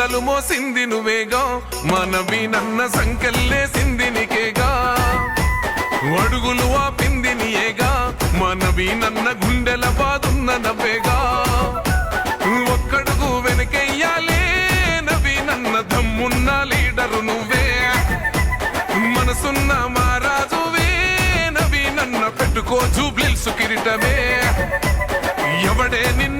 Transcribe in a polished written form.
జెండాలు మోసింది నువ్వేగా, మనవి నన్న సంకెళ్ళేసింది నీకేగా, అడుగులు ఆపింది నీయేగా, మనవి నన్న గుండెల బాదున్న నవ్వేగా, ఒక్కడుగు వెనకెయ్యాలే నవి నన్న దమ్మున్న లీడరు నువ్వే, మనసున్న మారాజువే నవి నన్న పెట్టుకో జూబ్లీల్స్ కిరీటమే, ఎవడే నిన్న